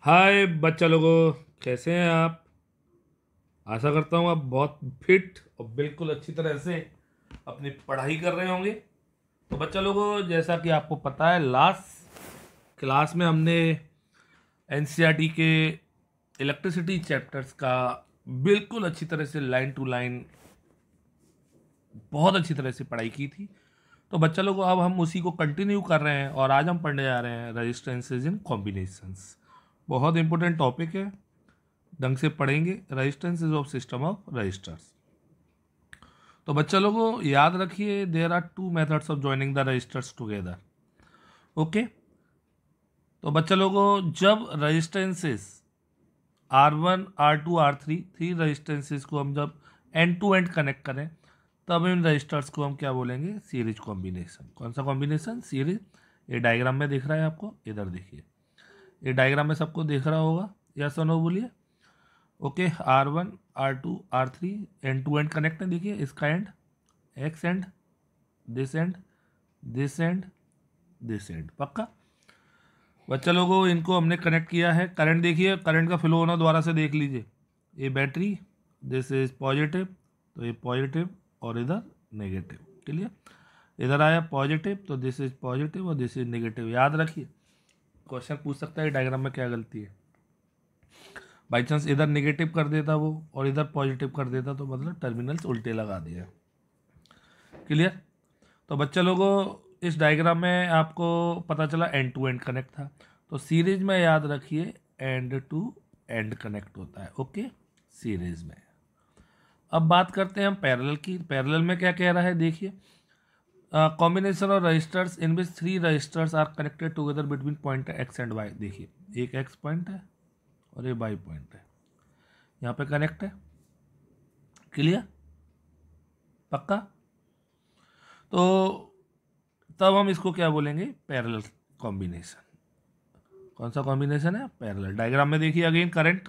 हाय बच्चा लोगों, कैसे हैं आप। आशा करता हूँ आप बहुत फिट और बिल्कुल अच्छी तरह से अपनी पढ़ाई कर रहे होंगे। तो बच्चा लोगों, जैसा कि आपको पता है, लास्ट क्लास में हमने एनसीईआरटी के इलेक्ट्रिसिटी चैप्टर्स का बिल्कुल अच्छी तरह से लाइन टू लाइन बहुत अच्छी तरह से पढ़ाई की थी। तो बच्चा लोगों, अब हम उसी को कंटिन्यू कर रहे हैं और आज हम पढ़ने जा रहे हैं रजिस्टेंसेज इन कॉम्बिनेशंस। बहुत इंपॉर्टेंट टॉपिक है, ढंग से पढ़ेंगे। Resistances of system of resistors. तो बच्चा लोगों याद रखिए, there are two methods of joining the resistors together. Okay, तो बच्चा लोगों जब resistances R1 R2 R3 three resistances को हम जब एंड टू एंड कनेक्ट करें, तब इन रजिस्टर्स को हम क्या बोलेंगे? Series combination. कौन सा कॉम्बिनेशन? सीरीज। ये डायग्राम में दिख रहा है आपको, इधर देखिए, ये डायग्राम में सबको दिख रहा होगा। यस और नो बोलिए। Okay, R1 R2 R3 end to end connect है। देखिए इसका end X end, this end, this end, this end. पक्का बच्चा लोगों, इनको हमने कनेक्ट किया है। करंट देखिए, करंट का फ्लो होना दोबारा से देख लीजिए। ये बैटरी, दिस इज पॉजिटिव, तो ये पॉजिटिव और इधर नेगेटिव। क्लियर? इधर आया पॉजिटिव, तो दिस इज पॉजिटिव और दिस इज नेगेटिव। याद रखिए, क्वेश्चन पूछ सकता है डायग्राम में क्या गलती है। बाई चांस इधर नेगेटिव कर देता वो और इधर पॉजिटिव कर देता, तो मतलब टर्मिनल्स उल्टे लगा दिया। क्लियर? तो बच्चा लोगों, इस डायग्राम में आपको पता चला एंड टू एंड कनेक्ट था। तो सीरीज में याद रखिए एंड टू एंड कनेक्ट होता है। ओके, सीरीज में। अब बात करते हैं हम पैरेलल की। पैरेलल में क्या कह रहा है, देखिए, combination of resistors in which three resistors are connected together between point X and Y. देखिए, एक एक्स पॉइंट है और ये वाई पॉइंट है, यहाँ पे कनेक्ट है। क्लियर? पक्का? तो तब हम इसको क्या बोलेंगे? Parallel combination. कौन सा कॉम्बिनेशन है? पैरेलल। डायग्राम में देखिए अगेन, करंट,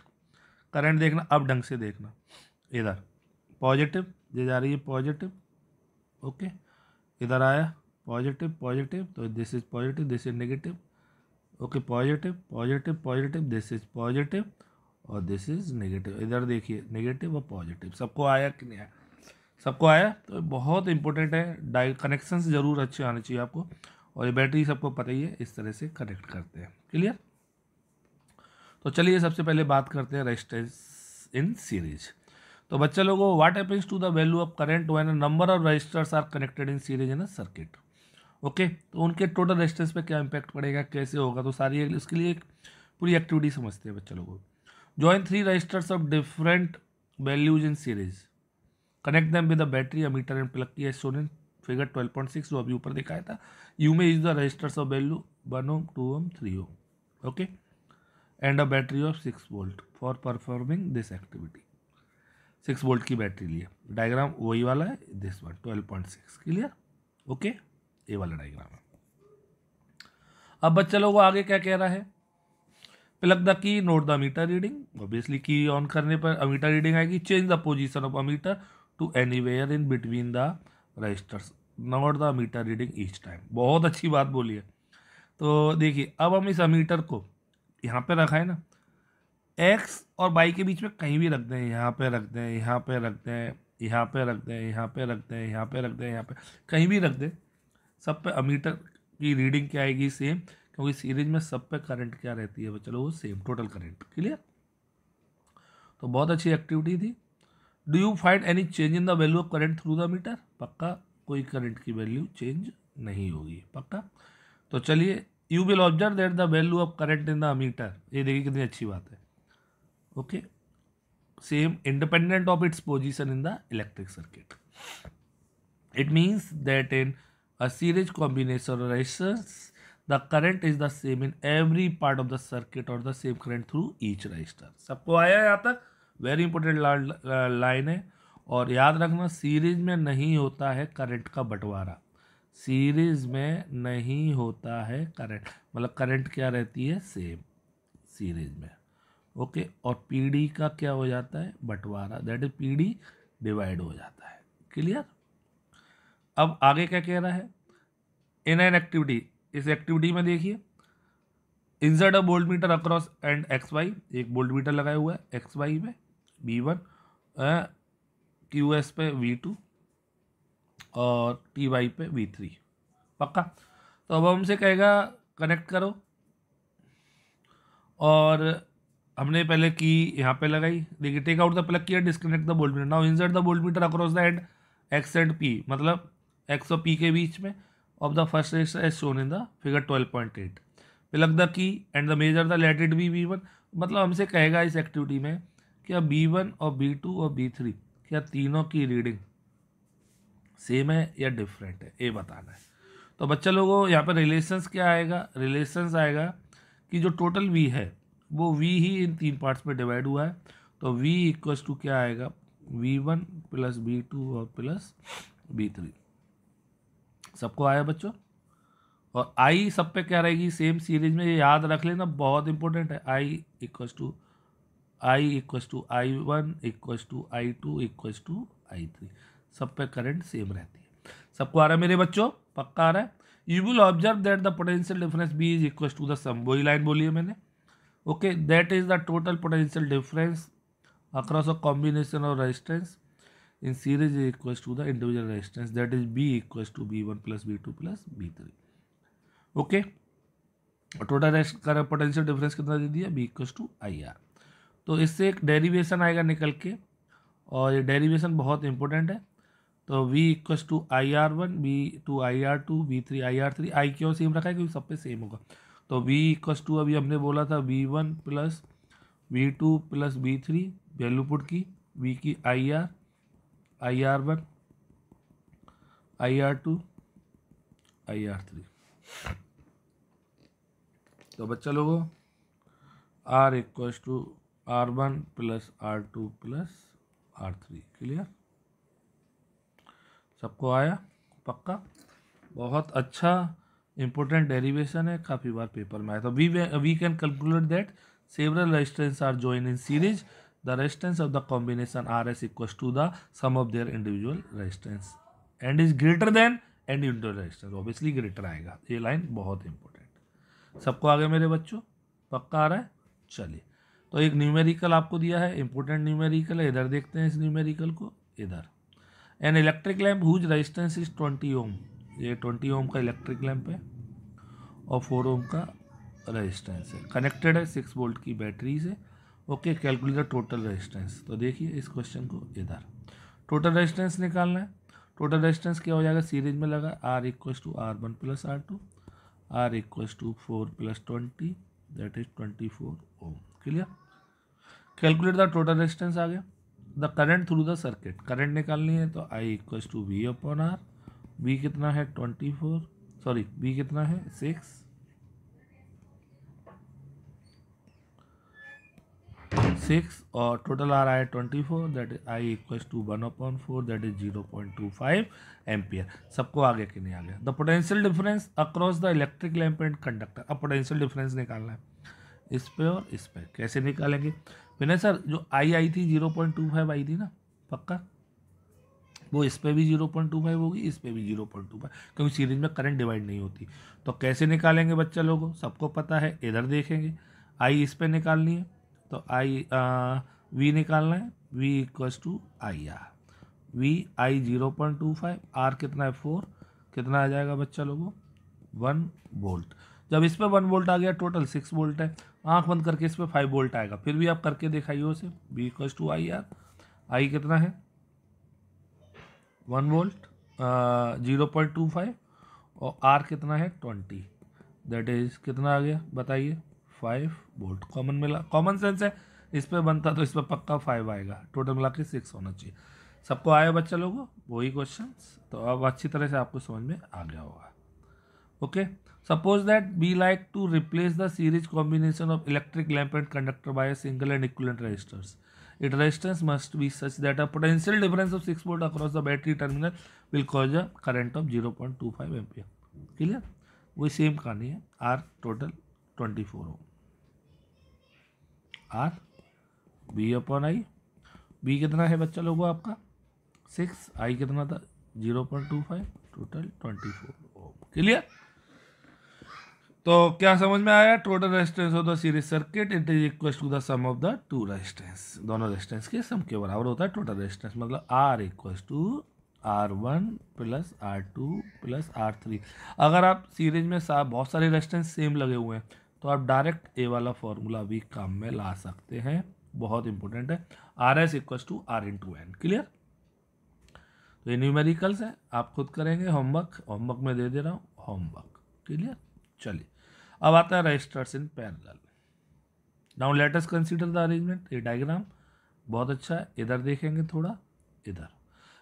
करंट देखना, अब ढंग से देखना। इधर पॉजिटिव, ये जा रही है पॉजिटिव। ओके, इधर आया पॉजिटिव पॉजिटिव, तो this is positive, this is negative. Okay, positive positive positive, this is positive और दिस इज नेगेटिव। इधर देखिए नेगेटिव और पॉजिटिव। सबको आया कि नहीं आया? सबको आया। तो बहुत इंपॉर्टेंट है, डाई कनेक्शंस जरूर अच्छे आने चाहिए आपको। और ये बैटरी सबको पता ही है, इस तरह से कनेक्ट करते हैं। क्लियर? तो चलिए सबसे पहले बात करते हैं रेजिस्टेंस इन सीरीज। तो बच्चा लोगों, what happens to the value of current when a number of resistors are connected in series in a circuit. Okay, तो उनके टोटल रेजिस्टेंस पे क्या इंपैक्ट पड़ेगा, कैसे होगा, तो सारी इसके लिए एक पूरी एक्टिविटी समझते हैं बच्चा लोगों। Join three resistors of different values in series, connect them with the battery, ammeter and plug key as shown in figure 12.6, जो अभी ऊपर दिखाया था। You may use the resistors of value 1 ohm 2 ohm 3 ohm। Okay, and a battery of 6 volt for performing this activity. 6 volt की battery लिए। Diagram वही वाला है, दिस वन 12.6। क्लियर? ओके, ये वाला डायग्राम है। अब बच्चा लोगों आगे क्या कह रहा है? Plug the key, note the meter reading. Obviously key ऑन करने पर अमीटर रीडिंग आएगी। Change the position of ammeter to anywhere in between the resistors, note the meter reading each time. बहुत अच्छी बात बोली है। तो देखिए, अब हम इस अमीटर को यहाँ पे रखा है ना, एक्स और वाई के बीच में कहीं भी रख दें, यहाँ पे रख दें, यहाँ पे रख दें, यहाँ पे रख दें, यहाँ पे रख दें, यहाँ पे रख दें, यहाँ पे कहीं भी रख दें, सब पे अमीटर की रीडिंग क्या आएगी? सेम, क्योंकि सीरीज में सब पे करंट क्या रहती है? चलो वो सेम, टोटल करंट। क्लियर? तो बहुत अच्छी एक्टिविटी थी। Do you find any change in the value of current through the meter? पक्का कोई करंट की वैल्यू चेंज नहीं होगी। पक्का? तो चलिए, you will observe that the value of current in the meter, ये देखिए कितनी अच्छी बात है। Okay, same, independent of its position in the electric circuit. It means that in a series combination of resistors, the current is the same in every part of the circuit or the same current through each resistor। सबको आया यहाँ तक? Very important line है। और याद रखना, series में नहीं होता है करंट का बंटवारा। सीरीज में नहीं होता है करंट, मतलब करंट क्या रहती है? सेम, सीरीज में। ओके, और पीडी का क्या हो जाता है? बंटवारा, दैट इज पीडी डिवाइड हो जाता है। क्लियर? अब आगे क्या कह रहा है? इन एन एक्टिविटी, इस एक्टिविटी में देखिए, insert a volt meter across end X Y, एक वोल्ट मीटर लगाया हुआ है एक्स वाई में V1, क्यू एस पे V2 और टी वाई पे V3, पक्का। तो अब हमसे कहेगा कनेक्ट करो, और हमने पहले की यहाँ पे लगाई, देखिए टेक आउट द प्लग किया, disconnect the volt meter, now insert the volt meter across the end X and P, मतलब एक्स और पी के बीच में of the first resistor as shown in the figure 12.8, plug the key and the measure the let it be V1, मतलब हमसे कहेगा इस activity में क्या B1 और B2 और B3 क्या तीनों की रीडिंग सेम है या डिफरेंट है, ये बताना है। तो बच्चा लोगों यहाँ पर रिलेशंस क्या आएगा, रिलेशंस आएगा कि जो टोटल V है वो V ही इन तीन पार्ट्स में डिवाइड हुआ है, तो V इक्वल्स टू क्या आएगा V1 प्लस B2 और प्लस B3, सबको आया बच्चों। और I सब पे क्या रहेगी सेम सीरीज में, ये याद रख लेना बहुत इंपॉर्टेंट है, I equals to I1 equals to I2 equals to I3, सब पे करंट सेम रहती है। सबको आ रहा है मेरे बच्चों, पक्का आ रहा है। You will observe that the potential difference B is equal to the sum, वही लाइन बोली है मैंने, okay, that is the total potential difference across a combination of resistance in series is equal to the individual resistance, that is B equal to B1 plus B2 plus B3, okay. Total potential difference कितना दे दिया B equal to IR। तो इससे एक derivation आएगा निकल के, और ये डेरिवेशन बहुत इंपॉर्टेंट है। तो V equal to IR1, B2 IR2, B3 IR3, I क्यों सेम रखा है क्योंकि सब पे सेम होगा। तो V इक्वल टू अभी हमने बोला था V1 plus V2 plus B3, value put की V की IR, IR1, IR2, IR3। तो बच्चा लोगों R equal to R1 plus R2 plus R3, clear, सबको आया, पक्का। बहुत अच्छा इंपॉर्टेंट डेरिवेशन है, काफ़ी बार पेपर में आया। तो we can calculate that several resistance are join in series, the resistance of the combination R S equal to the sum of their individual resistance and is greater than and individual resistance, obviously greater आएगा, ये line बहुत important. सबको आगे मेरे बच्चों, पक्का आ रहा है। चलिए, तो एक न्यूमेरिकल आपको दिया है, इंपॉर्टेंट न्यूमेरिकल है, इधर देखते हैं इस न्यूमेरिकल को, इधर an electric lamp whose resistance is 20 ohm, ये 20 ओम का इलेक्ट्रिक लैम्प है और 4 ओम का रेजिस्टेंस है, कनेक्टेड है 6 वोल्ट की बैटरी से, okay. Calculate the total resistance, तो देखिए इस क्वेश्चन को, इधर टोटल रेजिस्टेंस निकालना है। टोटल रेजिस्टेंस क्या हो जाएगा, सीरीज में लगा R equal to R1 plus R2, R equal to 4 plus 20 that is 24 ohm, clear. Calculate the total resistance आ गया। The current through the circuit, current निकालनी है तो I equal to V upon R, V कितना है 24, sorry V कितना है 6 और टोटल आ रहा है 24, that is I equal to 1/4 that is 0.25 ampere. सबको आगे कि नहीं आ गया। The potential difference across the electric lamp and conductor, अब पोटेंशियल डिफरेंस निकालना है इस पे और इस पे, कैसे निकालेंगे विनय सर, जो आई थी 0.25 आई थी ना, पक्का वो इस पे भी 0.25 होगी, इस पे भी 0.25, क्योंकि सीरीज में करंट डिवाइड नहीं होती। तो कैसे निकालेंगे बच्चा लोगों, सबको पता है, इधर देखेंगे आई इस पे निकालनी है, तो आई वी निकालना है, V equals to I R, V I 0.25, R कितना है 4, कितना आ जाएगा बच्चा लोगों 1 वोल्ट। जब इस पे 1 वोल्ट आ गया, टोटल 6 वोल्ट है, आंख बंद करके इस पे 5 वोल्ट आएगा, फिर भी आप करके दिखाइए उसे, B equals to I R, I कितना है 1 वोल्ट 0.25 और आर कितना है 20, दैट इज कितना आ गया बताइए 5 वोल्ट। कॉमन मिला, कॉमन सेंस है, इस पे बनता तो इस पे पक्का 5 आएगा, टोटल मिला के 6 होना चाहिए। सबको आया बच्चा लोगों वही क्वेश्चन, तो अब अच्छी तरह से आपको समझ में आ गया होगा, okay. Suppose that we like to replace the series combination of electric lamp and conductor by a single and equivalent resistors. Its resistance must be such that a potential difference of 6 volt across the battery terminal will cause a current of 0.25 ampere. Clear? वही same कहानी है, R total 24 ohm, R B upon I, B कितना है बच्चा लोगों आपका 6, I कितना था 0.25, टोटल 24 ओम, क्लियर। तो क्या समझ में आया? Total resistance of the series circuit it is equal to the sum of the two resistance, दोनों रेजिस्टेंस के सम के बराबर होता है टोटल रेजिस्टेंस। मतलब R equal to R1 plus R2 plus R3। अगर आप सीरीज में बहुत सारे रेजिस्टेंस सेम लगे हुए हैं तो आप डायरेक्ट ए वाला फॉर्मूला भी काम में ला सकते हैं, बहुत इंपॉर्टेंट है। RS equal to R into n. Clear? तो ये न्यूमेरिकल्स है, आप खुद करेंगे। होमवर्क में दे रहा हूँ होमवर्क। क्लियर? चलिए अब आता है resistors in parallel. Now let us consider the arrangement. ये डायग्राम बहुत अच्छा है, इधर देखेंगे थोड़ा, इधर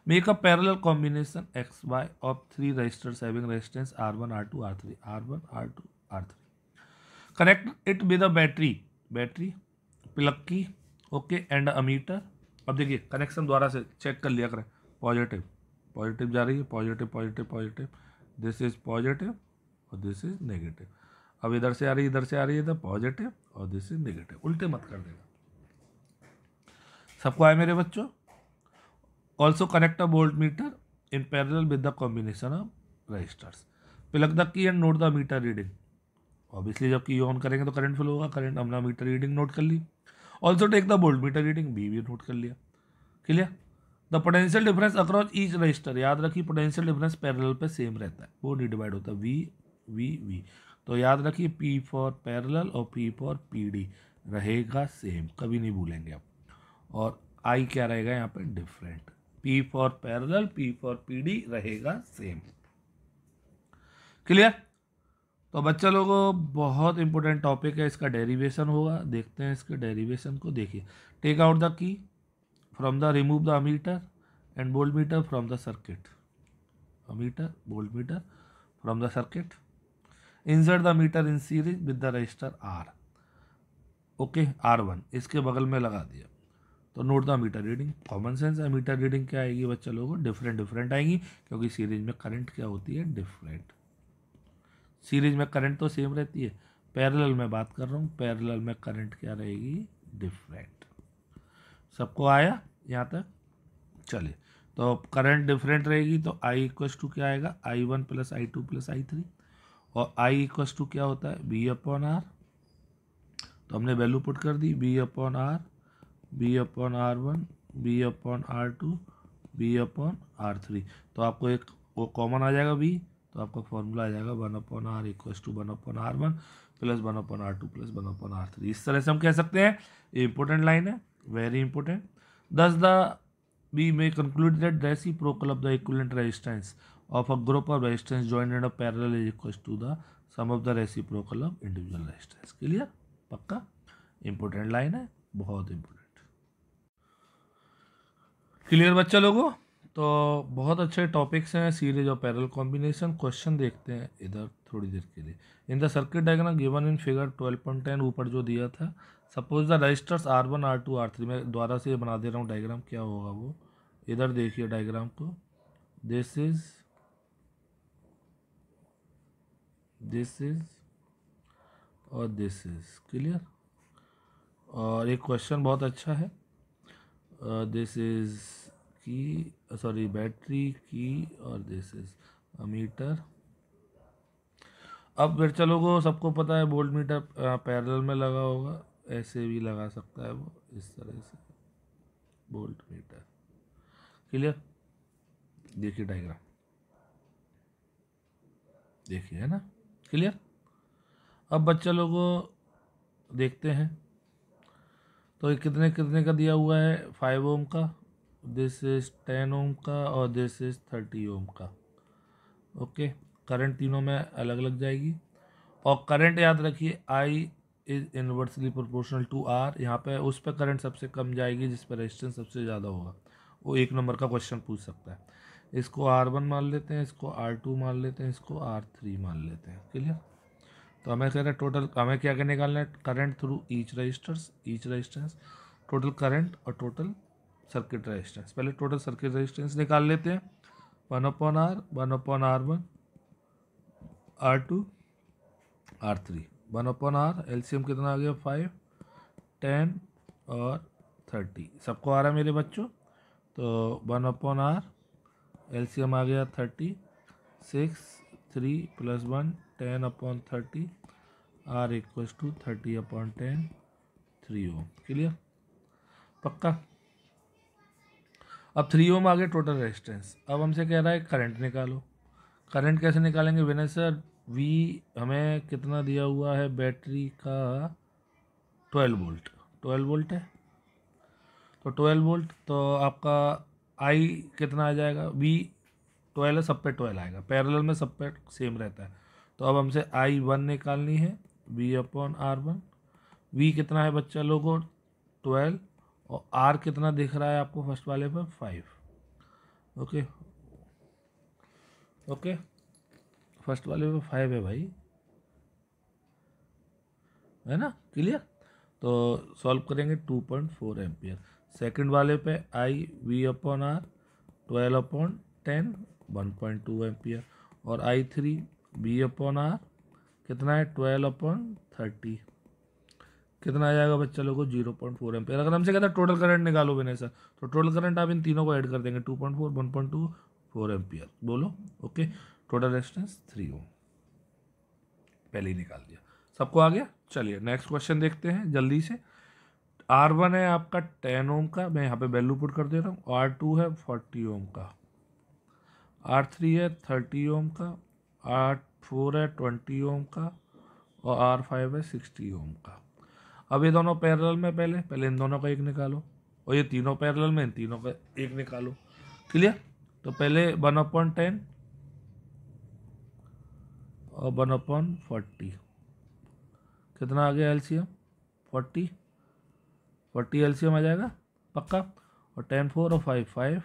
make a parallel combination X Y of three resistors having resistance R1 R2 R3 R1 R2 R3। Connect it with a battery plug key, okay, and ammeter. अब देखिए कनेक्शन द्वारा से चेक कर लिया करें। पॉजिटिव जा रही है, पॉजिटिव, दिस इज पॉजिटिव और दिस इज नेगेटिव। अब इधर से आ रही है तो पॉजिटिव और दिस इज नेगेटिव, उल्टे मत कर देना। सबको आए मेरे बच्चों? Also connect a volt meter in parallel with the combination of resistors. Plug the key and note the meter reading. Obviously जब की ऑन करेंगे तो करंट फ्लो होगा, करंट हमने मीटर रीडिंग नोट कर ली। Also take the volt meter reading, भी नोट कर लिया। Clear? The potential difference across each resistor, याद रखिए पोटेंशियल डिफरेंस पैरेलल पे सेम रहता है, वो नहीं डिवाइड होता। वी तो याद रखिए P फॉर पैरेलल और P फॉर PD रहेगा सेम, कभी नहीं भूलेंगे आप। और I क्या रहेगा यहाँ पे? Different. P for parallel, P for PD रहेगा सेम। क्लियर? तो बच्चा लोगों बहुत इंपॉर्टेंट टॉपिक है, इसका डेरिवेशन होगा, देखते हैं इसके डेरिवेशन को। देखिए, take out the key from the, remove the ammeter and voltmeter from the circuit. Ammeter voltmeter from the circuit. Insert the meter in series with the resistor R, okay, R1 इसके बगल में लगा दिया। तो note the meter reading. Common sense है, meter reading क्या आएगी बच्चा लोगों? डिफरेंट आएगी, क्योंकि सीरीज में करंट क्या होती है? डिफरेंट। सीरीज में करंट तो सेम रहती है, पैरेलल में बात कर रहा हूँ, पैरेलल में करंट क्या रहेगी? डिफरेंट। सबको आया यहाँ तक? चलिए, तो करंट डिफरेंट रहेगी तो I इक्वल टू क्या आएगा? I1 plus I2 plus I3। और I इक्वल टू क्या होता है? B upon R। तो हमने वैल्यू पुट कर दी, B upon R, B upon R1, B upon R2, B upon R3। तो आपको एक वो कॉमन आ जाएगा B, तो आपका फॉर्मूला आ जाएगा 1 upon R equal to 1 upon R1 plus 1 upon R2 plus 1 upon R3। इस तरह से हम कह सकते हैं, इंपॉर्टेंट लाइन है, very important. Thus the we may conclude that the reciprocal of the equivalent resistance of a group of resistance joined in a parallel is equal to the sum of the reciprocal of individual resistance। Clear? पक्का? Important line है, बहुत important. Clear बच्चा लोगों? तो बहुत अच्छे topics हैं, series और पैरेलल कॉम्बिनेशन। क्वेश्चन देखते हैं इधर थोड़ी देर के लिए। In the circuit diagram given in figure 12.10, ऊपर जो दिया था, suppose the resistors R1 R2 R3, मैं द्वारा से बना दे रहा हूँ डायग्राम, क्या होगा वो? इधर देखिए डायग्राम को, दिस इज और दिस इज। क्लियर? और एक क्वेश्चन बहुत अच्छा है, दिस इज की, सॉरी बैटरी की, और दिस इज अमीटर। अब फिर चलो, सबको पता है वोल्ट मीटर पैरेलल में लगा होगा, ऐसे भी लगा सकता है वो, इस तरह से वोल्ट मीटर। क्लियर? देखिए डायग्राम, देखिए, है ना? क्लियर? अब बच्चा लोगों देखते हैं, तो ये कितने कितने का दिया हुआ है? 5 ओम का, दिस इज 10 ओम का, और दिस इज 30 ओम का। ओके, करंट तीनों में अलग अलग जाएगी। और करंट याद रखिए I is inversely proportional to R। यहाँ पे उस पर करंट सबसे कम जाएगी जिस पर रेजिस्टेंस सबसे ज़्यादा होगा, वो 1 नंबर का क्वेश्चन पूछ सकता है। इसको R1 मान लेते हैं, इसको R2 मान लेते हैं, इसको R3 मान लेते हैं। क्लियर? तो हमें कह रहे हैं टोटल, हमें क्या क्या निकालना है? Current through each resistance, total current और टोटल सर्किट रेजिस्टेंस। पहले टोटल सर्किट रेजिस्टेंस निकाल लेते हैं। 1 upon R, 1 upon R1, R2, R3, 1 upon R, LCM कितना आ गया? 5, 10 और 30। सबको आ रहा है मेरे बच्चों? तो 1 अपॉन R, एलसीएम आ गया 30, 6, 3 plus 1, 10 upon 30, R equals to 30/10 3 ohm. Clear, पक्का। अब 3 ओम आ गए टोटल रेजिस्टेंस। अब हमसे कह रहा है करंट निकालो। करंट कैसे निकालेंगे विनय सर? V हमें कितना दिया हुआ है बैटरी का? 12 वोल्ट। 12 वोल्ट है तो 12 वोल्ट तो आपका I कितना आ जाएगा? V 12 है, सब पे 12 आएगा, पैरेलल में सब पे सेम रहता है। तो अब हमसे I1 निकालनी है, V/R1। V कितना है बच्चा लोगों? 12। और R कितना दिख रहा है आपको फर्स्ट वाले पर? 5। ओके ओके, फर्स्ट वाले पे 5 है भाई, है ना? क्लियर। तो सॉल्व करेंगे 2.4 एम्पियर। सेकंड वाले पे I/V/R 12/10 1.2 एम्पियर। और I3 V/R कितना है? 12/30 कितना आ जाएगा बच्चा लोगों? 0.4 एम्पियर। अगर हमसे कहता है टोटल करंट निकालो विनय सर, तो टोटल करंट आप इन तीनों को ऐड कर देंगे, 2.4 1.2 4 एम्पियर। बोलो ओके। टोटल रेजिस्टेंस 3 ओम पहले ही निकाल दिया, सबको आ गया। चलिए नेक्स्ट क्वेश्चन देखते हैं जल्दी से। R1 है आपका 10 ओम का, मैं यहाँ पे वैल्यू पुट कर दे रहा हूँ। R2 है 40 ओम का, R3 है 30 ओम का, R4 है 20 ओम का, और R5 है 60 ओम का। अब ये दोनों पैरेलल में, पहले इन दोनों का एक निकालो, और ये तीनों पैरेलल में, इन तीनों का एक निकालो। क्लियर। तो पहले 1/10 और 1/40 कितना आ गया एलसीएम? 40 40 एलसीएम आ जाएगा पक्का। और 10 4 और 5 5,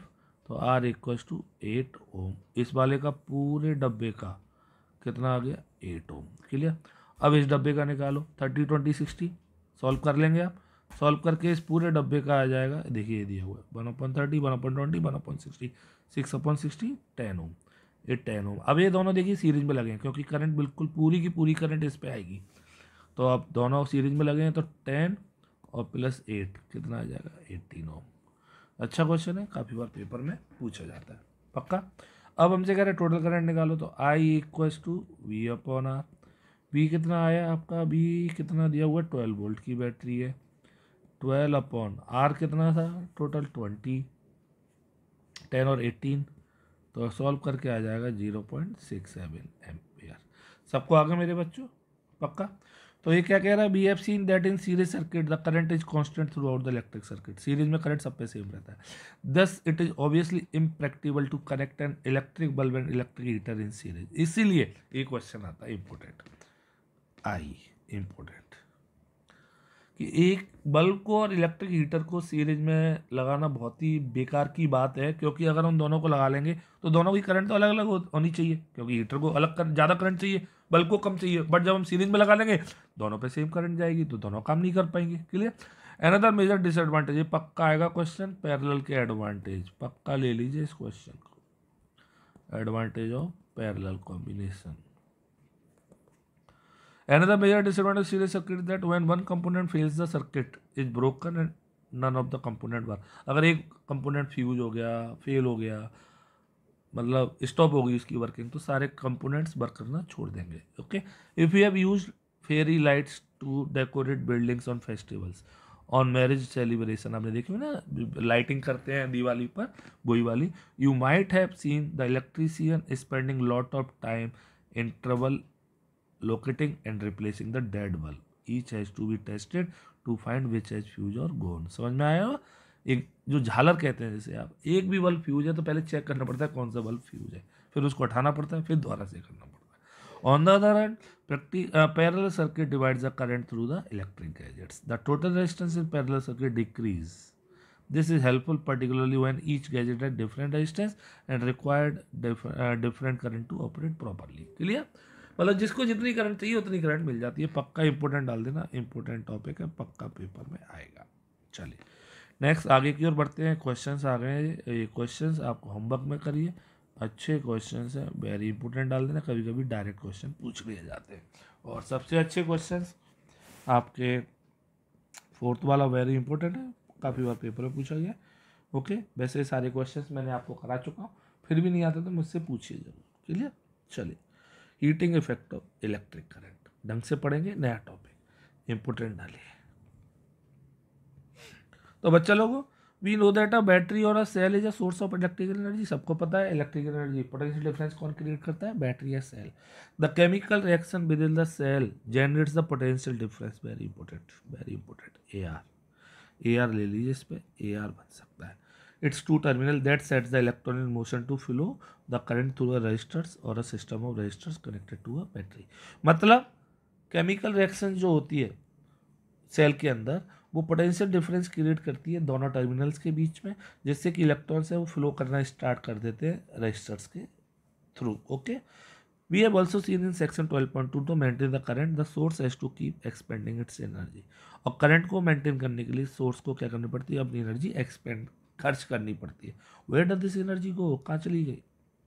तो R इक्वल्स टू 8 ओम। इस वाले का पूरे डब्बे का कितना आ गया? 8 ओम। क्लियर। अब इस डब्बे का निकालो, 30 20 60 सॉल्व कर लेंगे आप। सॉल्व करके इस पूरे डब्बे का आ जाएगा, देखिए ये दिया हुआ है 1/30 1/20 1/60 6/60 10 ओम। ये 10 ओम। अब ये दोनों देखिए सीरीज में लगे हैं, क्योंकि करंट बिल्कुल पूरी की पूरी करंट इस पे आएगी। तो अब दोनों सीरीज में लगे हैं, तो 10 और प्लस 8 कितना आ जाएगा? 18 ओम। अच्छा क्वेश्चन है, काफ़ी बार पेपर में पूछा जाता है पक्का। अब हमसे कह रहे हैं टोटल करंट निकालो, तो I equals to V/R। V कितना आया आपका? V कितना दिया हुआ? 12 वोल्ट की बैटरी है, 12/R कितना था टोटल? 20, 10 और 18, तो सॉल्व करके आ जाएगा 0.67 एम्पियर। सबको आगे मेरे बच्चों पक्का। तो ये क्या कह रहा है? We have seen that in series circuit the current is constant throughout the electric circuit. Series में करंट सब पे सेम रहता है। Thus it is obviously impracticable to connect an electric bulb and electric heater in series. इसीलिए ये question आता है important, important, कि एक बल्ब को और इलेक्ट्रिक हीटर को सीरीज में लगाना बहुत ही बेकार की बात है, क्योंकि अगर हम दोनों को लगा लेंगे तो दोनों की करंट तो अलग अलग होनी चाहिए, क्योंकि हीटर को ज़्यादा करंट चाहिए, बल्ब को कम चाहिए। बट जब हम सीरीज में लगा लेंगे दोनों पे सेम करंट जाएगी, तो दोनों काम नहीं कर पाएंगे। क्लियर। अनदर मेजर डिसएडवांटेज, ये पक्का आएगा क्वेश्चन, पैरेलल के एडवांटेज, पक्का ले लीजिए इस क्वेश्चन को। Advantage of parallel combination. Another major disadvantage of series circuit is that when one component fails, the circuit is broken and none of the component work. अगर एक कंपोनेंट फ्यूज हो गया, फेल हो गया, मतलब स्टॉप हो गई उसकी वर्किंग, तो सारे कंपोनेंट्स वर्क करना छोड़ देंगे। Okay. If you have used fairy lights to decorate buildings on festivals, on marriage celebration, आपने देखी ना लाइटिंग करते हैं दिवाली पर, वही वाली। You might have seen the electrician spending lot of time in trouble locating and replacing the dead bulb. Each has to be tested to find which has fuse or gone. समझ में आया? एक जो झालर कहते हैं, जैसे आप एक भी बल्ब फ्यूज है तो पहले चेक करना पड़ता है कौन सा बल्ब फ्यूज है, फिर उसको हटाना पड़ता है, फिर दोबारा से करना पड़ता है। On the other hand, parallel circuit divides the current through the electric gadgets. The total resistance in parallel circuit decrease. This is helpful particularly when each gadget has different resistance and required different current to operate properly. Clear? मतलब जिसको जितनी current चाहिए उतनी current मिल जाती है। पक्का important डाल देना, इंपॉर्टेंट टॉपिक है, पक्का पेपर में आएगा। चलिए नेक्स्ट आगे की ओर बढ़ते हैं। क्वेश्चंस आ गए हैं, ये क्वेश्चंस आपको होमवर्क में करिए, अच्छे क्वेश्चंस हैं, वेरी इंपॉर्टेंट डाल देना। कभी कभी डायरेक्ट क्वेश्चन पूछ लिए जाते हैं, और सबसे अच्छे क्वेश्चंस आपके फोर्थ वाला वेरी इंपॉर्टेंट है, काफ़ी बार पेपर में पूछा गया। ओके। वैसे सारे क्वेश्चंस मैंने आपको करा चुका हूँ, फिर भी नहीं आता तो मुझसे पूछिए जरूर। क्लियर। चलिए heating effect of electric current. ढंग से पढ़ेंगे, नया टॉपिक इंपोर्टेंट डालिए। तो बच्चा लोगों, we know that a battery और a cell is a source of electrical energy. सबको पता है इलेक्ट्रिकल एनर्जी पोटेंशियल डिफरेंस कौन क्रिएट करता है, बैटरी या cell. The chemical reaction within the cell generates the potential difference. Very important, very important. A R ले लीजिए, इस पर ए आर बन सकता है। Its two terminal that sets the electron in motion to flow the current through a resistors और a system of resistors connected to a battery. मतलब chemical reaction जो होती है सेल के अंदर, वो पोटेंशियल डिफरेंस क्रिएट करती है दोनों टर्मिनल्स के बीच में, जिससे कि इलेक्ट्रॉन्स है वो फ्लो करना स्टार्ट कर देते हैं रजिस्टर्स के through. Okay, we have also seen in section 12.2 to maintain the current the source has to keep expending its energy. और करंट को मेंटेन करने के लिए सोर्स को क्या करनी पड़ती है, अपनी एनर्जी एक्सपेंड खर्च करनी पड़ती है। वेयर डज दिस एनर्जी गो, कहाँ चली गई।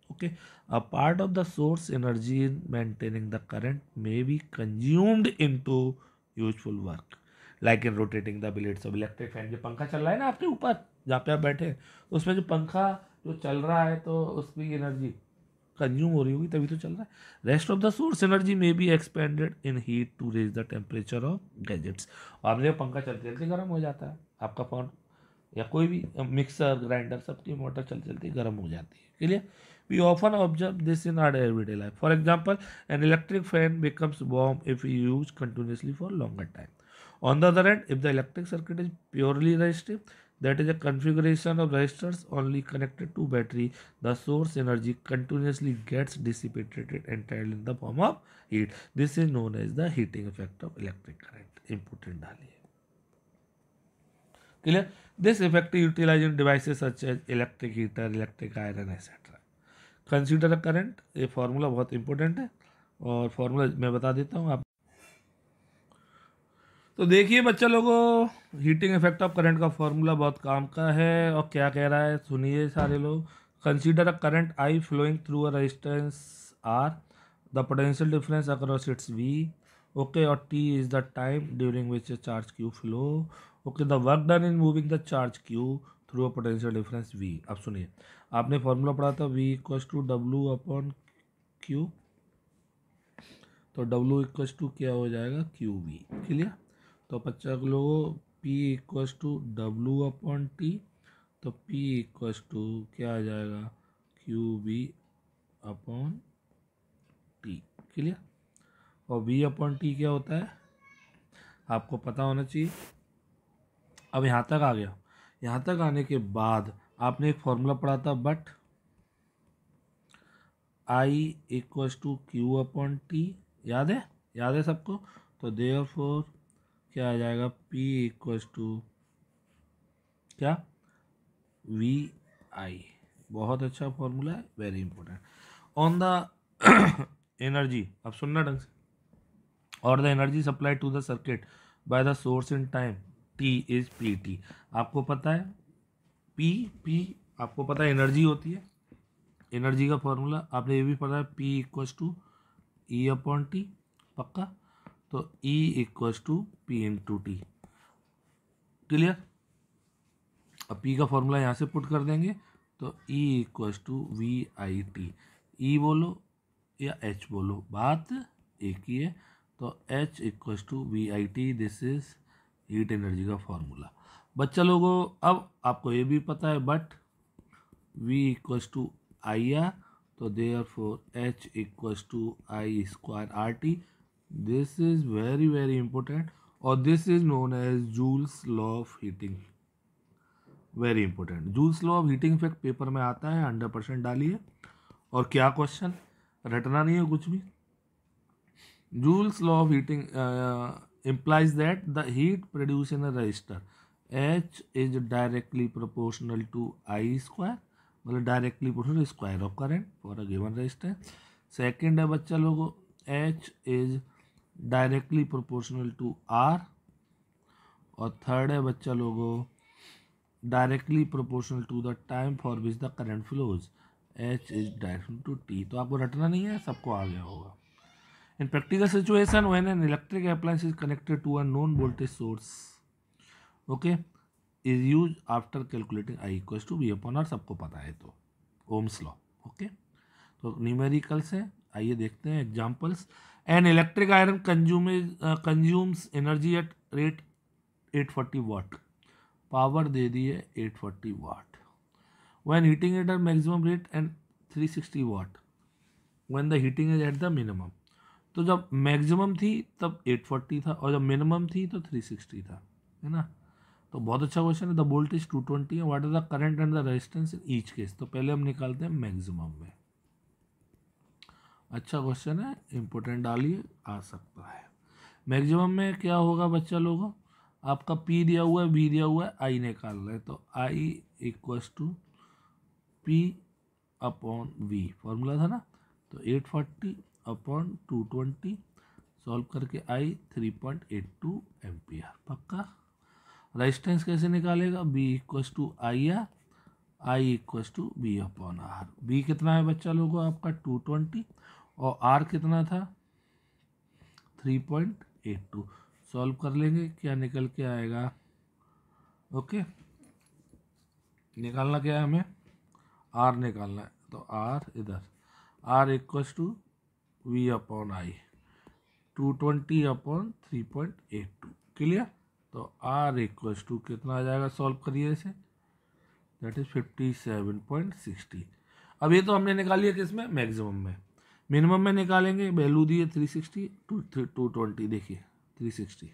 Okay, a part of the source energy in maintaining the current may be consumed into useful work like in rotating the blades of electric fan. जो पंखा चल रहा है ना आपके ऊपर जहाँ पे आप बैठे हैं, उसमें जो पंखा जो चल रहा है तो उसकी एनर्जी कंज्यूम हो रही होगी, तभी तो चल रहा है। Rest of the source energy may be expended in heat to raise the temperature of gadgets. और जब पंखा चलते चलते गर्म हो जाता है, आपका फोन या कोई भी मिक्सर ग्राइंडर सबकी मोटर चलते चलते गर्म हो जाती है। Clear, we often observe this in our everyday life. For example, an electric fan becomes warm if you use continuously for longer time. On the other hand, if the electric circuit is purely resistive, that is a configuration of resistors only connected to battery, the source energy continuously gets dissipated entirely in the form of heat. This is known as the heating effect of electric current. Important डालिए। Clear? This effect is utilized in devices such as electric heater, electric iron, etc. Consider a current। ये formula बहुत important है और formula मैं बता देता हूँ आप। तो देखिए बच्चा लोगों, हीटिंग इफेक्ट ऑफ करंट का फॉर्मूला बहुत काम का है और क्या कह रहा है सुनिए सारे लोग। Consider a current I flowing through a resistance R, the potential difference across it's V. Okay, और T is the time during which a charge Q flow. Okay, the work done in moving the charge Q through a potential difference V. अब सुनिए, आपने formula पढ़ा था V equals to W upon Q, तो W equals to क्या हो जाएगा, Q we. Clear, तो बच्चा लोगों P equals to W upon T, तो P इक्वल्स टू क्या आ जाएगा, Q B upon T. Clear, और V अपॉन टी क्या होता है आपको पता होना चाहिए। अब यहाँ तक आ गया, यहाँ तक आने के बाद आपने एक फॉर्मूला पढ़ा था, but I equals to Q upon T, याद है, याद है सबको। तो देयरफॉर क्या आ जाएगा, P इक्वल्स टू क्या, वी आई। बहुत अच्छा फॉर्मूला है, very important. On the energy, अब सुनना ढंग से, और the energy supply to the circuit by the source in time T is P T. आपको पता है पी आपको पता है एनर्जी होती है, एनर्जी का फॉर्मूला आपने ये भी पता है, P equals to E upon T, पक्का। तो E equals to P into T. Clear, अब P का फॉर्मूला यहाँ से पुट कर देंगे, तो E equals to V I T. E बोलो या H बोलो, बात एक ही है। तो H equals to V I T, this is heat energy का फॉर्मूला। बच्चा लोगों, अब आपको ये भी पता है, but V equals to I R, तो therefore H equals to I square R T. This is very very important और this is known as Joule's law of heating. Very important, Joule's law of heating effect paper में आता है, 100% डालिए। और क्या question, रटना नहीं है कुछ भी। Joules law of heating implies that the heat produced in a resistor H is directly proportional to I square, मतलब directly proportional square of current for a given resistor. Second है बच्चा लोगों, H is directly proportional to R। और third है बच्चा लोगों, directly proportional to the time for which the current flows, H is directly to T। तो आपको रटना नहीं है, सबको आ गया होगा। In practical situation, when an electric appliance is connected to a known voltage source, okay, is used after calculating I equals to V upon R, सबको पता है तो ओम्स लॉ। ओके, तो न्यूमेरिकल्स है, आइए देखते हैं examples. An electric iron consumes energy at rate 840 watt, power दे दी है 840 watt, when heating at maximum rate and 360 watt, when the heating is at the minimum. तो जब मैक्सिमम थी तब 840 था और जब मिनिमम थी तो 360 था, है ना। तो बहुत अच्छा क्वेश्चन है। द वोल्टेज 220 है, what is the current and the resistance in each case. तो पहले हम निकालते हैं मैक्सिमम में। अच्छा क्वेश्चन है, इंपॉर्टेंट डालिए, आ सकता है। मैक्सिमम में क्या होगा बच्चा लोगों, आपका P दिया हुआ है, V दिया हुआ है, I निकालना है। तो I equals to P upon V, formula था ना। तो 840 अपॉन 220 सॉल्व करके I 3.82 एम्पियर, पक्का। रेजिस्टेंस कैसे निकालेगा, B equals to I R, I equals to B upon R. B कितना है बच्चा लोगों आपका 220 और आर कितना था 3.82। सॉल्व कर लेंगे, क्या निकल के आएगा। ओके, निकालना क्या है हमें, आर निकालना है। तो आर इधर, R equals to V upon I, 220 upon 3.82, clear. तो आर इक्वल्स टू कितना आ जाएगा, सॉल्व करिए इसे, दैट इज 57.60। अब ये तो हमने निकाली है किस में, मैक्सिमम में। मिनिमम में निकालेंगे, वैल्यू दी है 360, 220, देखिए 360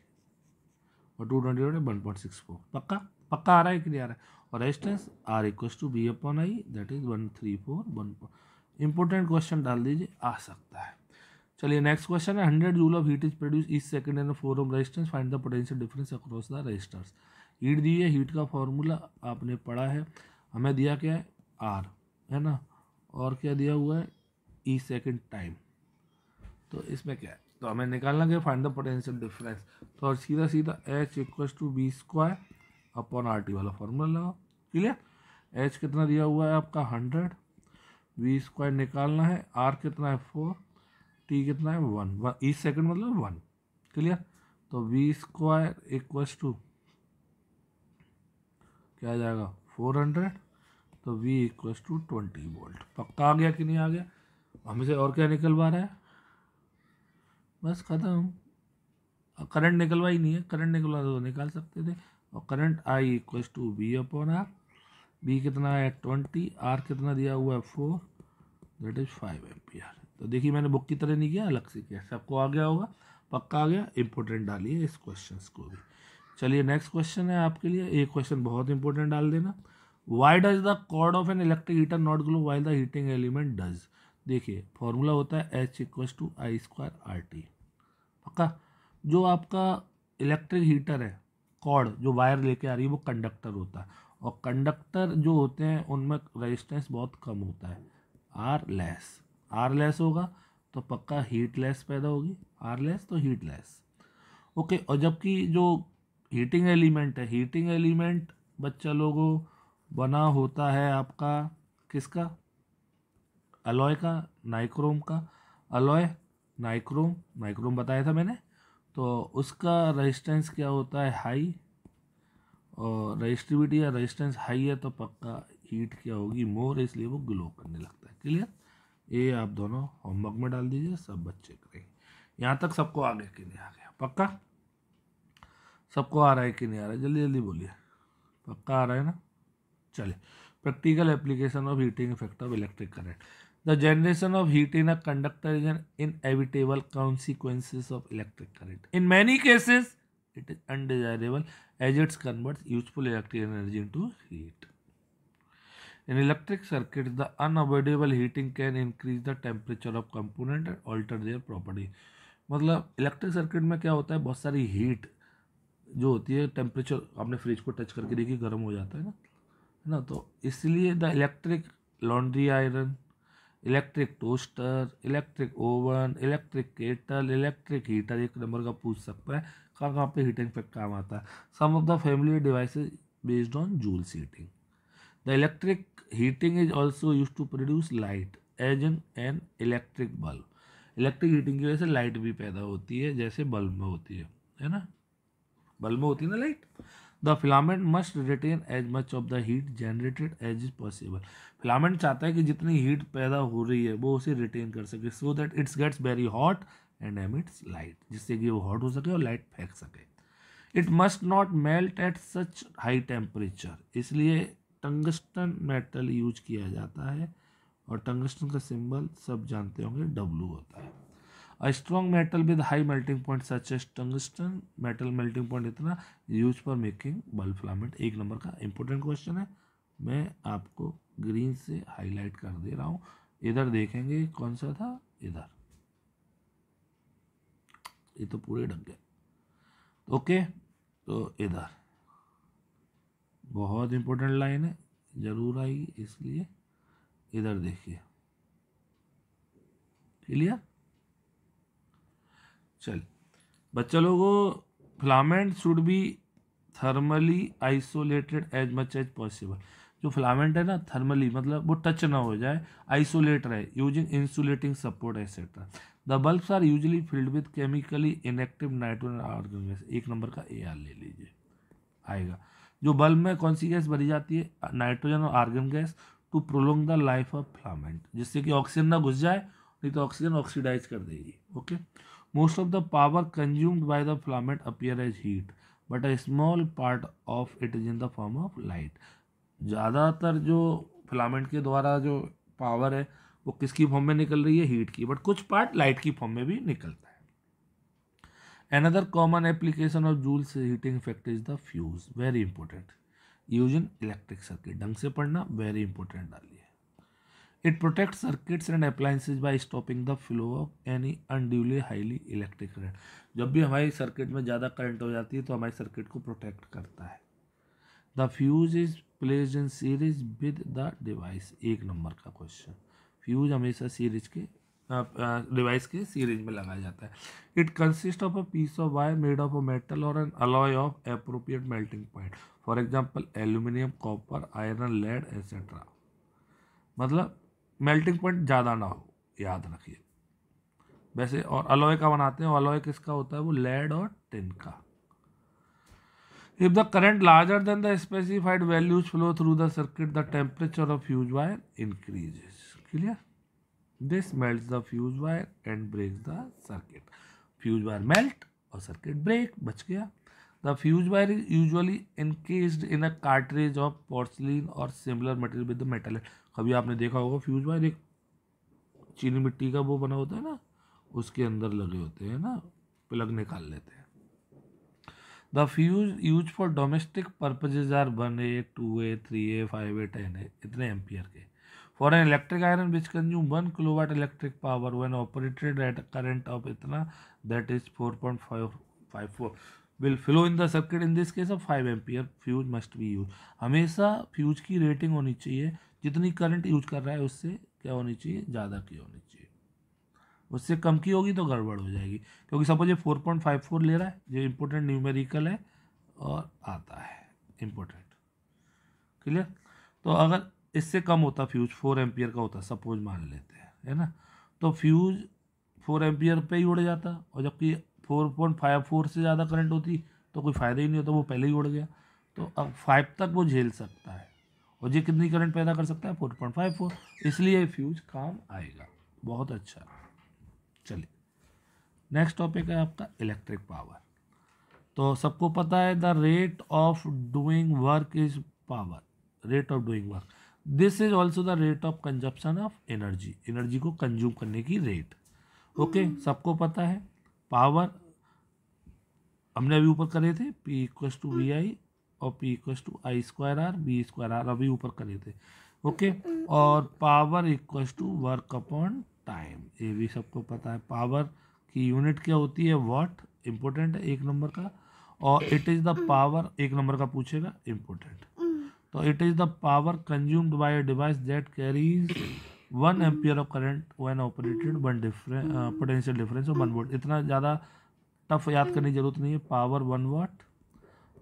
और 220 1.64, पक्का पक्का आ रहा है कि नहीं आ रहा है। और resistance R equals to B upon I, that is 134 important question डाल दीजिए, आ सकता है। चलिए नेक्स्ट क्वेश्चन है, 100 joule of heat is produce each second in 4 ohm resistance, find the potential difference across the resistors. Heat दी है, heat का formula आपने पढ़ा है, हमें दिया क्या है आर, है ना, और क्या दिया हुआ है ई सेकंड टाइम। तो इसमें क्या है, तो हमें निकालना क्या, फाइंड द पोटेंशियल डिफरेंस। तो और सीधा सीधा H equals to B square upon R T वाला फॉर्मूला लगाओ, क्लियर। एच कितना दिया हुआ है आपका 100, वी स्क्वायर निकालना है, आर कितना है 4, टी कितना है 1, ईच सेकंड मतलब 1, क्लियर। तो वी स्क्वायर इक्वल्स टू क्या आ जाएगा 400, तो V इक्वल्स टू 20 वोल्ट, पक्का आ गया कि नहीं आ गया। हमें से और क्या निकलवा रहा है, बस खत्म। करंट निकलवा ही नहीं है, करंट निकलवा तो निकाल सकते थे। और current I equals to B upon R, B कितना है 20, आर कितना दिया हुआ है 4, दैट इज 5 एम्पियर। तो देखिए मैंने बुक की तरह नहीं किया, अलग से किया, सबको आ गया होगा, पक्का आ गया। इंपॉर्टेंट डालिए इस क्वेश्चन को भी। चलिए नेक्स्ट क्वेश्चन है आपके लिए, एक क्वेश्चन बहुत इंपॉर्टेंट डाल देना। Why does the cord of an electric heater not glow while the heating element does. देखिए फॉर्मूला होता है H equals to I square R T, पक्का। जो आपका इलेक्ट्रिक हीटर है, कॉर्ड जो वायर लेके आ रही है वो कंडक्टर होता है, और कंडक्टर जो होते हैं उनमें रेजिस्टेंस बहुत कम होता है, आर लेस होगा तो पक्का हीट लेस पैदा होगी, आर लेस तो हीट लेस, ओके। और जबकि जो हीटिंग एलिमेंट है, हीटिंग एलिमेंट बच्चा लोगों बना होता है आपका किसका, अलॉय का, नाइक्रोम का, अलॉय नाइक्रोम, नाइक्रोम बताया था मैंने। तो उसका रेजिस्टेंस क्या होता है हाई, और रेजिस्टिविटी या रेजिस्टेंस हाई है तो पक्का हीट क्या होगी मोर, इसलिए वो ग्लो करने लगता है, क्लियर। ये आप दोनों होमवर्क में डाल दीजिए, सब बच्चे करेंगे। यहाँ तक सबको आ गया कि नहीं आ गया, पक्का सबको आ रहा है कि नहीं आ रहा है, जल्दी जल्दी बोलिए, पक्का आ रहा है ना। चलिए, practical application of heating effect of electric current. The generation of heat in a conductor is an inevitable consequences of electric current. In many cases, it is undesirable as it converts useful electric energy into heat. In electric circuits, the unavoidable heating can increase the temperature of component and alter their property. मतलब electric circuit में क्या होता है, बहुत सारी heat जो होती है, टेम्परेचर आपने फ्रिज को टच करके देखिए गर्म हो जाता है ना। तो इसलिए the electric laundry iron, electric toaster, electric oven, electric kettle, electric heater, एक नंबर का पूछ सकता है कहाँ कहाँ पे हीटिंग इफेक्ट काम आता है। Some of the family devices based on Joule's heating. The electric heating is also use to produce light as in an electric bulb. Electric heating की वजह से लाइट भी पैदा होती है, जैसे बल्ब में होती है ना, बल्ब में होती है ना light. The filament must retain as much of the heat generated as is possible. Filament चाहता है कि जितनी हीट पैदा हो रही है वो उसे रिटेन कर सके, so that its gets very hot and emits light, जिससे कि वो हॉट हो सके और लाइट फेंक सके। It must not melt at such high temperature, इसलिए टंगस्टन मेटल यूज किया जाता है, और टंगस्टन का सिंबल सब जानते होंगे W होता है। A strong metal with high melting point such as tungsten, metal melting point इतना use for making bulb filament. एक नंबर का इंपॉर्टेंट क्वेश्चन है, मैं आपको ग्रीन से हाईलाइट कर दे रहा हूँ। इधर देखेंगे कौन सा था, इधर, ये तो पूरे ढक गए। ओके, तो इधर बहुत इंपॉर्टेंट लाइन है, जरूर आएगी, इसलिए इधर देखिए। क्लियर? चल बच्चा लोगों, filament should be thermally isolated as much as possible. जो फिलामेंट है ना, थर्मली मतलब वो टच ना हो जाए, आइसोलेट रहे, using insulating support etcetera. The bulbs are usually filled with chemically inactive nitrogen argon gas. एक नंबर का AR ले लीजिए, आएगा। जो बल्ब में कौन सी गैस भरी जाती है, नाइट्रोजन और argon gas, to prolong the life of filament, जिससे कि ऑक्सीजन ना घुस जाए, नहीं तो ऑक्सीजन ऑक्सीडाइज कर देगी। Okay, most of the power consumed by the filament appear as heat, but a small part of it is in the form of light. ज़्यादातर जो फिलामेंट के द्वारा जो पावर है वो किसकी फॉर्म में निकल रही है, हीट की, बट कुछ पार्ट लाइट की फॉर्म में भी निकलता है। Another common application of Joule's heating effect is the fuse, very important, used in electric circuit। ढंग से पढ़ना, very important डालिए। It protects circuits and appliances by stopping the flow of any unduly highly electric current। जब भी हमारी circuit में ज़्यादा current हो जाती है तो हमारी सर्किट को प्रोटेक्ट करता है। The fuse is placed in series with the device। एक नंबर का क्वेश्चन, फ्यूज हमेशा सीरीज के डिवाइस के सीरीज में लगाया जाता है। It consist of a piece of wire made of a metal और an alloy of appropriate melting point, for example aluminium, copper, iron, lead etcetera. मतलब मेल्टिंग पॉइंट ज़्यादा ना हो, याद रखिए। वैसे और अलॉय का बनाते हैं, अलॉय किसका होता है, वो लेड और टिन का। If the current larger than the specified values flow through the circuit, the temperature of fuse wire increases। Clear? This melts the fuse wire and breaks the circuit। Fuse wire melt और circuit break, बच गया। The fuse wire is usually encased in a cartridge of porcelain or similar material with the metal। कभी आपने देखा होगा fuse wire एक चीनी मिट्टी का वो बना होता है ना, उसके अंदर लगे होते हैं ना, प्लग निकाल लेते हैं। The fuse used for domestic purposes are 1A, 2A, 3A, 5A, 10A, इतने एम्पियर के। For an electric iron which consume 1 kilowatt electric power when operated at a current of इतना, that is 4.554, will flow in the circuit in this case of 5 ampere, fuse must be used। हमेशा fuse की rating होनी चाहिए, जितनी current use कर रहा है उससे क्या होनी चाहिए, ज़्यादा की होनी चाहिए। उससे कम की होगी तो गड़बड़ हो जाएगी, क्योंकि सपोज ये 4.54 ले रहा है, ये इंपॉर्टेंट न्यूमेरिकल है और आता है इंपॉर्टेंट। क्लियर? तो अगर इससे कम होता फ्यूज, 4 एम्पियर का होता सपोज मान लेते हैं, है ना, तो फ्यूज 4 एम्पियर पे ही उड़ जाता, और जबकि 4.54 से ज़्यादा करंट होती तो कोई फ़ायदा ही नहीं होता, वो पहले ही उड़ गया। तो अब 5 तक वो झेल सकता है, और ये कितनी करंट पैदा कर सकता है, 4.54, इसलिए फ्यूज काम आएगा। बहुत अच्छा। चलिए नेक्स्ट टॉपिक है आपका इलेक्ट्रिक पावर। तो सबको पता है the rate of doing work is power, rate of doing work. This is also the rate of consumption of energy, energy को कंज्यूम करने की रेट। ओके, सबको पता है पावर हमने अभी ऊपर करे थे, P equals to V I और P equals to I square R V square R, अभी ऊपर करे थे। ओके, और power equals to work upon time, ये भी सबको पता है। पावर की यूनिट क्या होती है, वॉट, इंपॉर्टेंट है एक नंबर का। और इट इज़ द पावर, एक नंबर का पूछेगा, इंपॉर्टेंट। तो it is the power consumed bye a device that carries 1 ampere of current when operated, one potential difference of 1 volt. इतना ज़्यादा टफ याद करने की जरूरत नहीं है। पावर 1 वाट,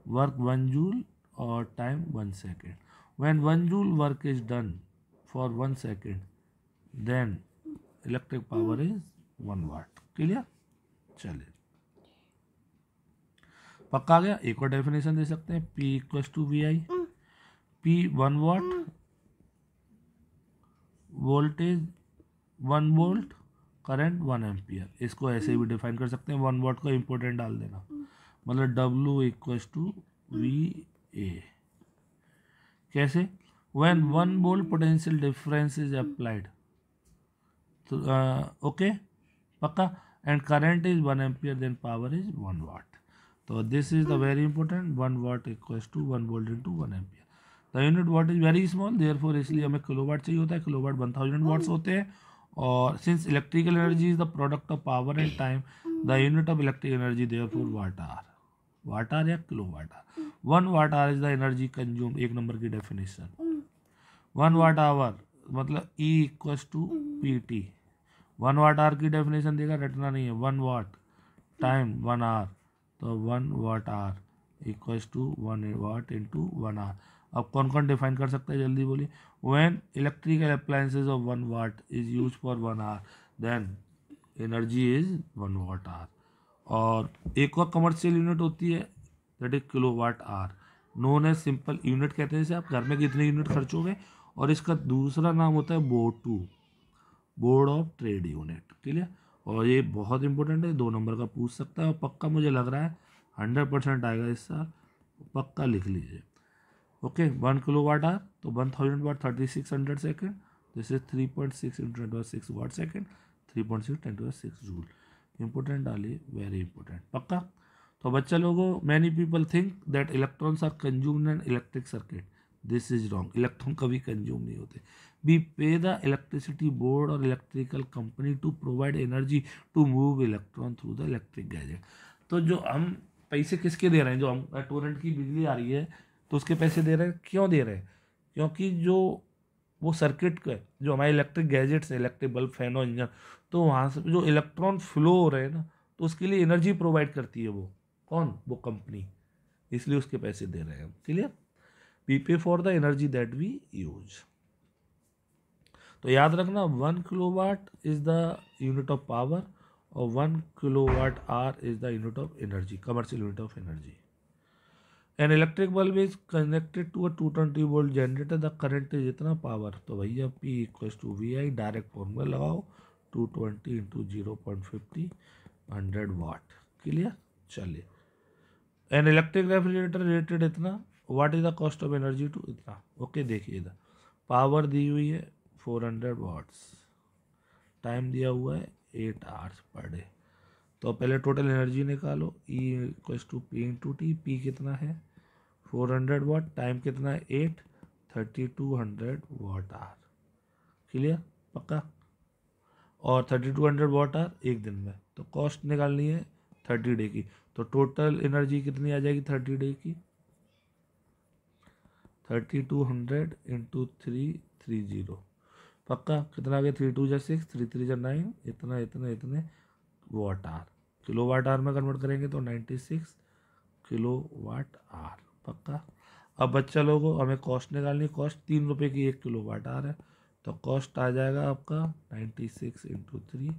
वर्क 1 जूल और time 1 second. When 1 joule work is done for 1 second, then electric power is 1 watt. Clear? चलिए पक्का आ गया। एक और डेफिनेशन दे सकते हैं, P equals to V I, P 1 watt, voltage 1 volt, current 1 ampere, इसको ऐसे भी डिफाइन कर सकते हैं, 1 वाट का इम्पोर्टेंट डाल देना, मतलब W इक्वल्स टू VA। कैसे? When 1 volt potential difference is applied, तो ओके पक्का, and current is 1 ampere, then power is 1 watt. तो this is the very important, 1 watt equals to 1 volt into 1 ampere. The unit watt is very small, therefore इसलिए हमें kilowatt चाहिए होता है, kilowatt 1000 watts होते हैं। और since electrical energy is the product of power and time, the unit of electric energy therefore watt hour, watt hour या kilowatt hour. 1 watt hour is the energy consumed, एक नंबर की डेफिनेशन। 1 वाट आवर मतलब E equals to PT। 1 watt hour की definition देगा, रटना नहीं है, 1 वाट टाइम 1 आवर, तो 1 watt hour equals to 1 watt into 1 hour. अब कौन कौन डिफाइन कर सकता है, जल्दी बोलिए। When electrical appliances of 1 watt is use for 1 hour, then energy is 1 watt hour. और एक और कमर्शियल यूनिट होती है, that is kilo watt hour, known as simple unit कहते हैं। जैसे आप घर में कितने यूनिट खर्चोगे, और इसका दूसरा नाम होता है BOT, board of trade unit. Clear? और ये बहुत इंपॉर्टेंट है, 2 नंबर का पूछ सकता है, और पक्का मुझे लग रहा है 100% आएगा इस साल, पक्का लिख लीजिए। ओके, 1 किलो वाट आर, तो 1000 watt 3600 second, this is 3.6 into 10⁶ watt second, 3.6 10⁶ joule. Important डालिए, वेरी इंपॉर्टेंट, पक्का। तो बच्चा लोगों, many people think that electrons are consumed in electric circuit, this is wrong, electron कभी कंज्यूम नहीं होते। We pay the electricity board और electrical company to provide energy to move electron through the electric gadget. तो जो हम पैसे किसके दे रहे हैं, जो हम टोरेंट की बिजली आ रही है तो उसके पैसे दे रहे हैं, क्यों दे रहे हैं? क्योंकि जो वो सर्किट का जो हमारे इलेक्ट्रिक गैजेट्स है, इलेक्ट्रिक बल्ब, फैन और इंजन, तो वहाँ से जो इलेक्ट्रॉन फ्लो हो रहे हैं ना, तो उसके लिए एनर्जी प्रोवाइड करती है वो कौन? वो कंपनी, इसलिए उसके पैसे दे रहे हैं। Clear? We pay for the energy that we use. तो याद रखना, 1 kilowatt is the unit of power और 1 kilowatt hour is the unit of energy, commercial unit of energy. An electric bulb is connected to a 220 volt generator, the current is इतना power, तो भैया P equals to VI, direct formula लगाओ, 220 into 0.50 100 watt. Clear? चलिए, an electric refrigerator rated इतना, what is the cost of energy to इतना। Okay, देखिए इधर power दी हुई है 400 वाट्स, टाइम दिया हुआ है 8 आवर्स पर डे। तो पहले टोटल एनर्जी निकालो, E equals to P into T। P कितना है? 400 वाट, टाइम कितना है? 8, 3200 वाट आवर। क्लियर? पक्का? और 3200 वाट आवर एक दिन में, तो कॉस्ट निकालनी है 30 डे की, तो टोटल एनर्जी कितनी आ जाएगी 30 डे की? 3200 इंटू 330, पक्का? कितना आ गया? 3 2 6, 3 3 9, इतना इतने इतने वाट आवर। किलो वाट आवर में कन्वर्ट करेंगे तो 96 किलो वाट आवर, पक्का। अब बच्चा लोगों, हमें कॉस्ट निकालनी, कॉस्ट 3 रुपये की 1 किलो वाट आवर है, तो कॉस्ट आ जाएगा आपका 96 इंटू 3,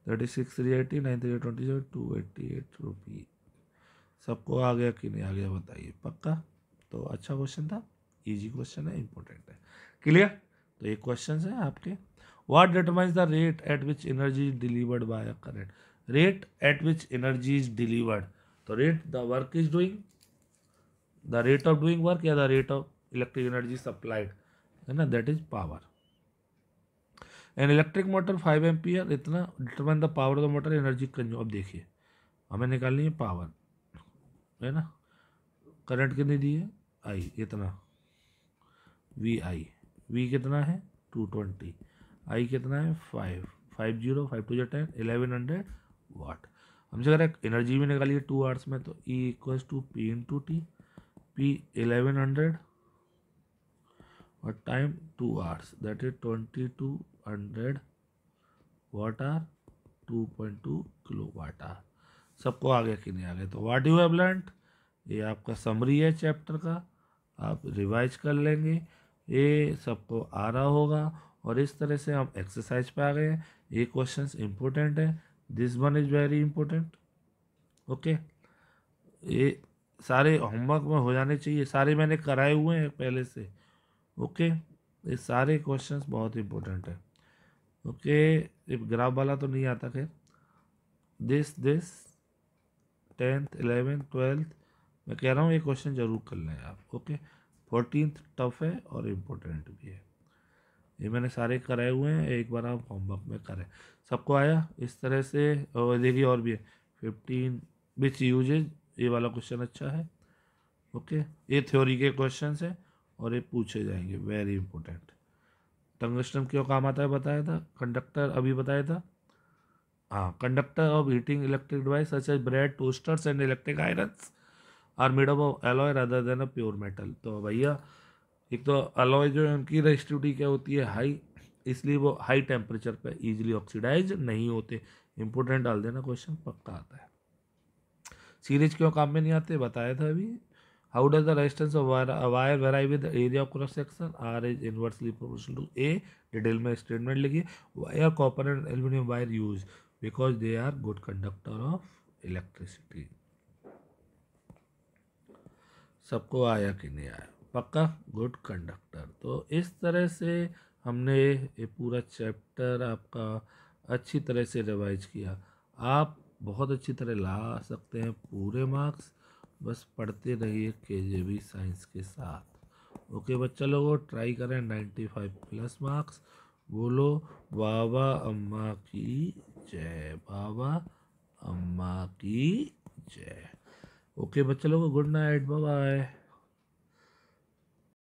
36 380, 9 3 27, 288 रुपी। सबको आ गया कि नहीं आ गया बताइए, पक्का? तो अच्छा क्वेश्चन था, इजी क्वेश्चन है, इंपॉर्टेंट है। क्लियर? तो ये क्वेश्चन है आपके। What determines the rate at which energy is delivered by a current, rate at which energy is delivered, तो rate the work is doing, the rate of doing work या the rate of electric energy supplied, है ना, that is power. An electric motor 5 ampere इतना, determine the power of the motor, energy consume. अब देखिए, हमें निकालनी है power, है ना, करंट कितनी दी है? आई इतना, VI, V कितना है? 220, I कितना है? 5 50 5 2 10 1100 वाट। हमसे कह रहा है एनर्जी भी निकालिए 2 आवर्स में, तो E equals to P into T, P 1100 और time 2 hours, that is 2200 watt hour, 2.2 kilo watt hour. सबको आ गया कि नहीं आ गया? तो व्हाट यू हैव लर्नड, ये आपका समरी है चैप्टर का, आप रिवाइज कर लेंगे, ये सबको आ रहा होगा। और इस तरह से हम एक्सरसाइज पे आ गए हैं। ये क्वेश्चंस इंपॉर्टेंट है, this one is very important. Okay, ये सारे होमवर्क में हो जाने चाहिए, सारे मैंने कराए हुए हैं पहले से। ओके, ये सारे क्वेश्चंस बहुत इंपॉर्टेंट है। ओके, ग्राफ वाला तो नहीं आता खैर। दिस 10th 11th 12th, मैं कह रहा हूँ ये क्वेश्चन जरूर कर लें आप। ओके, 14th टफ है और इम्पोर्टेंट भी है। ये मैंने सारे कराए हुए हैं, एक बार आप होमवर्क में करें। सबको आया इस तरह से? और देखिए और भी है, 15 विच यूजेज, ये वाला क्वेश्चन अच्छा है। ओके, ये थ्योरी के क्वेश्चन है और ये पूछे जाएंगे, वेरी इंपॉर्टेंट। टंगस्टन क्यों काम आता है बताया था, कंडक्टर अभी बताया था। हाँ, conductor of heating electric device such as bread, toasters and electric irons are made of alloy rather than a pure metal. तो भैया एक तो अलॉय जो है उनकी रेजिस्टिविटी क्या होती है, हाई, इसलिए वो हाई टेम्परेचर पे इजीली ऑक्सीडाइज नहीं होते। इंपोर्टेंट डाल देना, क्वेश्चन पक्का आता है। सीरीज क्यों काम में नहीं आते बताया था अभी। How does the resistance of wire vary with area of cross section, R is inversely proportional to A. Detail में स्टेटमेंट लिखिए। Wire copper and aluminium wire use because they are good conductor of electricity. सबको आया कि नहीं आया, पक्का good conductor. तो इस तरह से हमने ये पूरा चैप्टर आपका अच्छी तरह से रिवाइज किया। आप बहुत अच्छी तरह ला सकते हैं पूरे मार्क्स, बस पढ़ते रहिए केजेबी साइंस के साथ। ओके बच्चा लोगों, ट्राई करें 95 प्लस मार्क्स। बोलो बाबा अम्मा की जय, बाबा अम्मा की जय। ओके बच्चा लोगों, गुड नाइट, बाय बाय।